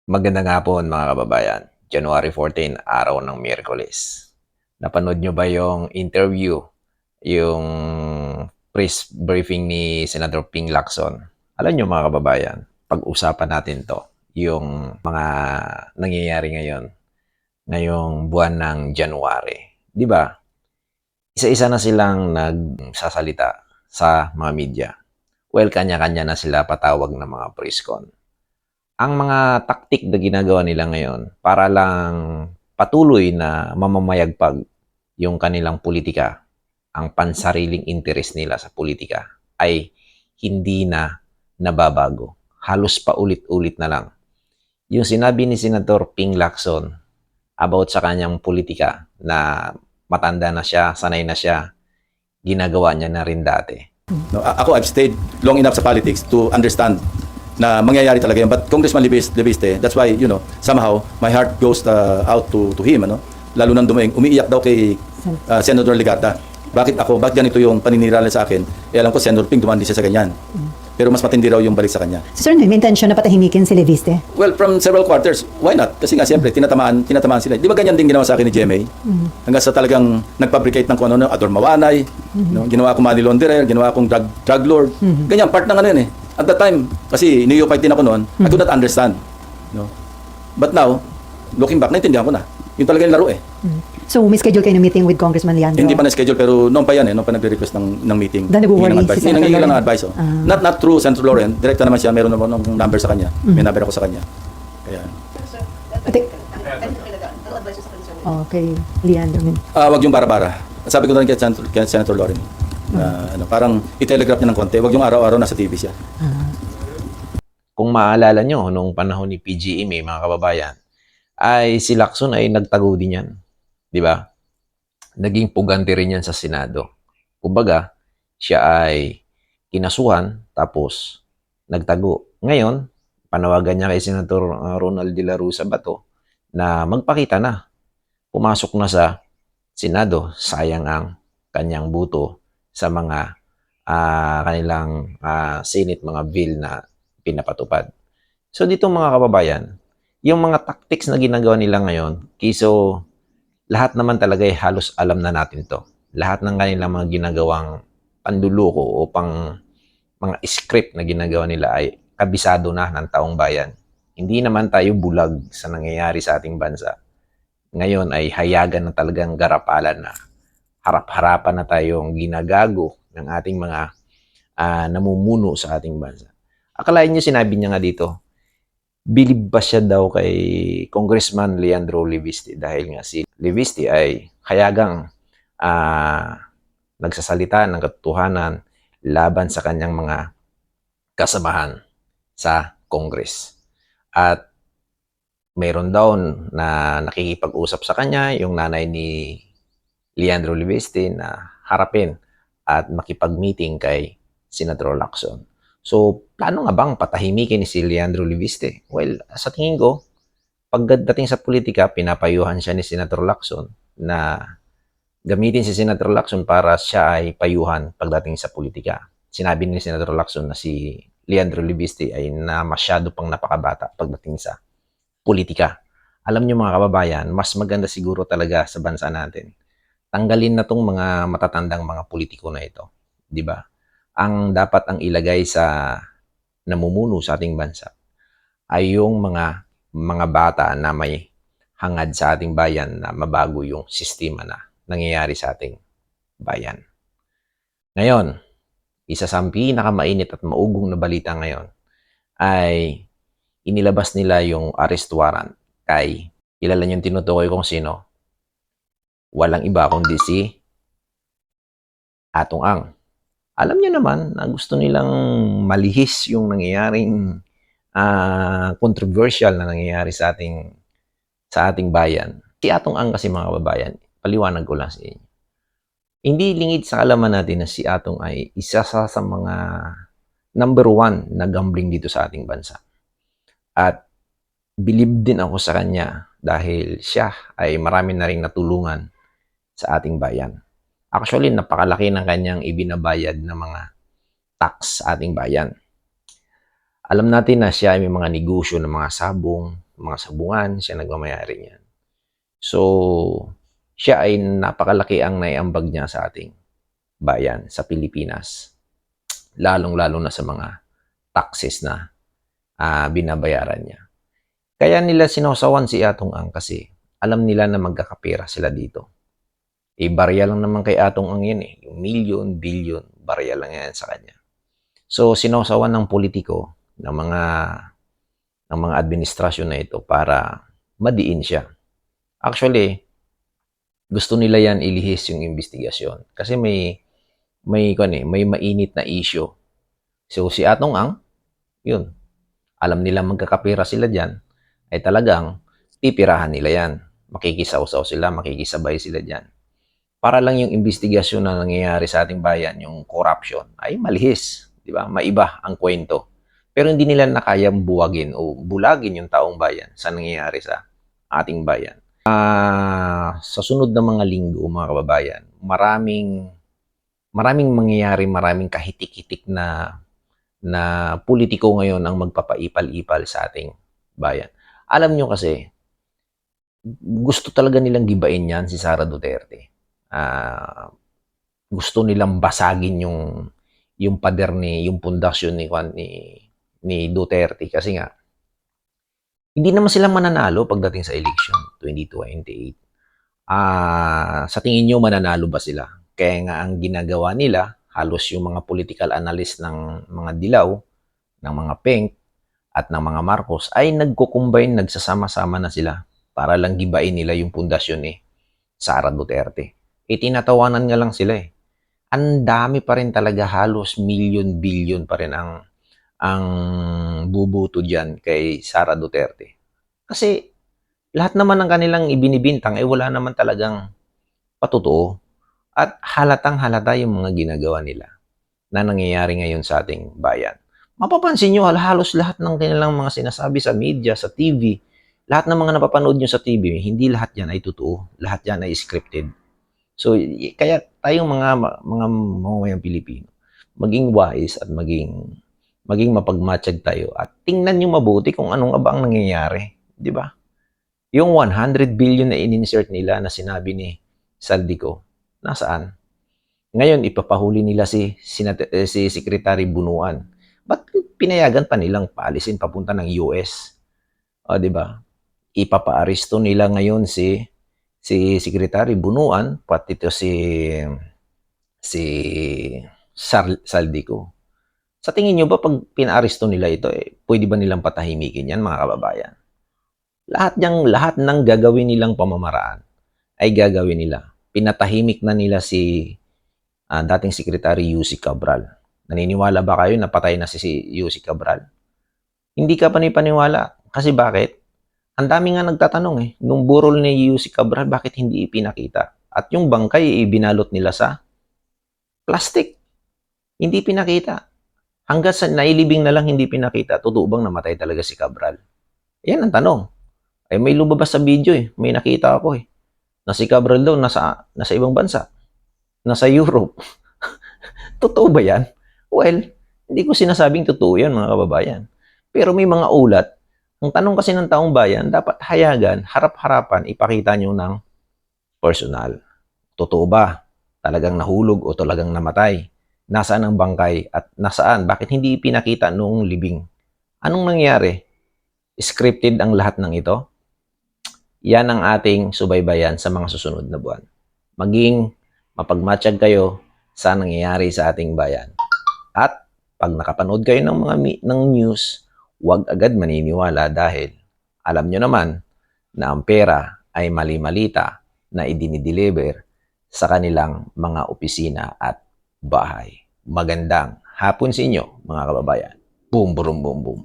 Magandang hapon mga kababayan. January 14, araw ng Miyerkules. Napanood nyo ba yung interview, yung press briefing ni Senator Ping Lacson? Alam nyo mga kababayan, pag-usapan natin to, yung mga nangyayari ngayon, ngayong buwan ng January. Di ba? Isa-isa na silang nagsasalita sa mga media. Well, kanya-kanya na sila patawag ng mga press con. Ang mga taktik na ginagawa nila ngayon para lang patuloy na mamamayagpag yung kanilang politika, ang pansariling interes nila sa politika ay hindi na nababago. Halos paulit-ulit na lang. Yung sinabi ni Senator Ping Lacson about sa kanyang politika na matanda na siya, sanay na siya, ginagawa niya na rin dati. No, ako, I've stayed long enough sa politics to understand na mangyayari talaga yan. But Congressman Leviste, that's why, somehow, my heart goes out to him, ano? Lalo nang umiiyak daw kay Senator Legarda. Bakit ganito yung paninirala sa akin? Alam ko, Senator Ping, dumandi siya sa ganyan. Pero mas matindi raw yung balik sa kanya. So, sir, may intensyon na patahimikin si Leviste? Well, from several quarters, why not? Kasi nga, siyempre, tinatamaan sila. Di ba ganyan din ginawa sa akin ni GMA? Hanggang sa talagang nagfabricate ng kung ano, Ador Mawanay, no? Ginawa akong money launderer, ginawa akong drug lord. Ganyan, part ng ano yun eh. At that time, kasi neophyte din ako noon, I could not understand. No? But now, looking back, naintindihan ko na. Yung talaga yung laro eh. So, may schedule kayo ng meeting with Congressman Leandro? Hindi pa na-schedule, pero noon pa yan eh, noon pa nagre-request ng meeting. Dahil nag-worry si Senator Nangingi lang ng Lauren? advice. Oh. Not through Senator Lauren, direkta naman siya, meron naman ng number sa kanya. May number ako sa kanya. Kaya, Okay, Leandro. wag yung bara-bara. Sabi ko na rin kay Senator Lauren, parang i-telegraph niya ng konti, wag yung araw-araw nasa TV siya. Kung maalala nyo, noong panahon ni PGMA, mga kababayan, ay si Lacson ay nagtago din yan. Di ba? Naging pugante rin yan sa Senado. Kumbaga, siya ay kinasuhan, tapos nagtago. Ngayon, panawagan niya kay Senator Ronald De La Rosa Bato na magpakita na. Pumasok na sa Senado, sayang ang kanyang buto sa mga kanilang Senate, mga bill na pinapatupad. So dito mga kababayan, yung mga tactics na ginagawa nila ngayon, kiso lahat naman talaga ay halos alam na natin to. Lahat ng kanilang mga ginagawang panduloko o mga script na ginagawa nila ay kabisado na ng taong bayan. Hindi naman tayo bulag sa nangyayari sa ating bansa. Ngayon ay hayagan na talagang garapalan na. Harap-harapan na tayong ginagago ng ating mga namumuno sa ating bansa. Akalain niyo sinabi niya nga dito, bilib ba siya daw kay Congressman Leandro Leviste dahil nga si Leviste ay hayagang nagsasalita ng katotohanan laban sa kanyang mga kasamahan sa Congress. At mayroon daw na nakikipag-usap sa kanya yung nanay ni Leandro Leviste na harapin at makipag-meeting kay Senator Lacson. So, plano nga bang patahimikin ni si Leandro Leviste? Well, sa tingin ko, pagdating sa politika, pinapayuhan siya ni Senator Lacson na gamitin si Senator Lacson para siya ay payuhan pagdating sa politika. Sinabi ni Senator Lacson na si Leandro Leviste ay na masyado pang napakabata pagdating sa politika. Alam niyo mga kababayan, mas maganda siguro talaga sa bansa natin. Tanggalin na tong mga matatandang mga politiko na ito. 'Di ba? Ang dapat ang ilagay sa namumuno sa ating bansa ay yung mga bata na may hangad sa ating bayan na mabago yung sistema na nangyayari sa ating bayan. Ngayon, isa sa pinakamainit at maugong na balita ngayon ay inilabas nila yung arrest warrant kay, kilala yung tinutukoy kong sino? Walang iba kundi si Atong Ang. Alam niyo naman na gusto nilang malihis yung nangyayaring controversial na nangyayari sa ating bayan. Si Atong Ang kasi mga kababayan, paliwanag ko lang sa inyo. Hindi lingid sa kalaman natin na si Atong ay isa sa mga number 1 na gambling dito sa ating bansa. At bilib din ako sa kanya dahil siya ay marami na rin natulungan sa ating bayan. Actually, napakalaki ng kanyang ibinabayad na mga tax sa ating bayan. Alam natin na siya ay may mga negosyo ng mga sabong, mga sabungan, siya nagmamayari niyan. So, siya ay napakalaki ang naiambag niya sa ating bayan, sa Pilipinas. Lalong-lalo na sa mga taxes na binabayaran niya. Kaya nila sinosawan si Atong Ang kasi alam nila na magkakapera sila dito. Barya lang naman kay Atong Ang yan eh. Yung million, billion, barya lang yan sa kanya. So, sinosawan ng politiko, ng mga administrasyon na ito para madiin siya. Actually, gusto nila yan ilihis yung investigasyon. Kasi may mainit na issue. So, si Atong Ang, yun, alam nila magkakapera sila dyan, ay talagang pipirahan nila yan. Makikisaw-saw sila, makikisabay sila dyan. Para lang yung investigasyon na nangyayari sa ating bayan, yung corruption, ay malihis. Di ba? Maiba ang kwento. Pero hindi nila na kayang buwagin o bulagin yung taong bayan sa nangyayari sa ating bayan. Sa sunod na mga linggo, mga kababayan, maraming mangyayari, maraming kahitik-hitik na politiko ngayon ang magpapaipal-ipal sa ating bayan. Alam nyo kasi, gusto talaga nilang gibain yan si Sara Duterte. Gusto nilang basagin yung pader yung pundasyon ni Duterte kasi nga hindi naman sila mananalo pagdating sa election 2028. Sa tingin nyo mananalo ba sila? Kaya nga ang ginagawa nila, halos yung mga political analyst ng mga Dilaw, ng mga Pink, at ng mga Marcos ay nagko-combine, nagsasama-sama na sila para lang gibain nila yung pundasyon ni Sara Duterte. Tinatawanan nga lang sila eh. Ang dami pa rin talaga, halos million, billion pa rin ang bubuto dyan kay Sara Duterte. Kasi lahat naman ng kanilang ibinibintang ay wala naman talagang patotoo. At halatang halata yung mga ginagawa nila na nangyayari ngayon sa ating bayan. Mapapansin nyo, halos lahat ng kanilang mga sinasabi sa media, sa TV, lahat ng mga napapanood nyo sa TV, hindi lahat yan ay totoo. Lahat yan ay scripted. So, kaya tayong mga mamamayang Pilipino, maging wise at maging mapagmatsyag tayo at tingnan nyo mabuti kung anong ba ang nangyayari. Di ba? Yung 100 billion na in-insert nila na sinabi ni Saldico, nasaan? Ngayon, ipapahuli nila si Secretary Bunuan. Ba't pinayagan pa nilang paalisin papunta ng US? O, di ba? Ipapa-aristo nila ngayon si Secretary Bunuan, pati ito si Saldico. Sa tingin nyo ba pag pina-aristo nila ito, pwede ba nilang patahimikin yan, mga kababayan? Lahat ng gagawin nilang pamamaraan ay gagawin nila. Pinatahimik na nila si dating Secretary Yussi Cabral. Naniniwala ba kayo na patay na si Yussi Cabral? Hindi ka panipaniwala. Kasi bakit? Ang dami nga nagtatanong nung burol ni Yussi Cabral, bakit hindi ipinakita? At yung bangkay, ibinalot nila sa plastic. Hindi pinakita. Hanggang sa nailibing na lang hindi pinakita, totoo bang namatay talaga si Cabral? Yan ang tanong. May lumabas sa video may nakita ako na si Cabral daw nasa ibang bansa. Nasa Europe. Totoo ba yan? Well, hindi ko sinasabing totoo yan, mga kababayan. Pero may mga ulat. Ang tanong kasi ng taong bayan, dapat hayagan, harap-harapan, ipakita nyo ng personal. Totoo ba? Talagang nahulog o talagang namatay? Nasaan ang bangkay at nasaan? Bakit hindi ipinakita noong libing? Anong nangyari? Scripted ang lahat ng ito? Yan ang ating subaybayan sa mga susunod na buwan. Maging mapagmatsyag kayo sa nangyayari sa ating bayan. At pag nakapanood kayo ng news, huwag agad maniniwala dahil alam nyo naman na ang pera ay mali-malita na idinideliver sa kanilang mga opisina at bahay. Magandang hapon sa inyo, mga kababayan. Boom, boom, boom, boom.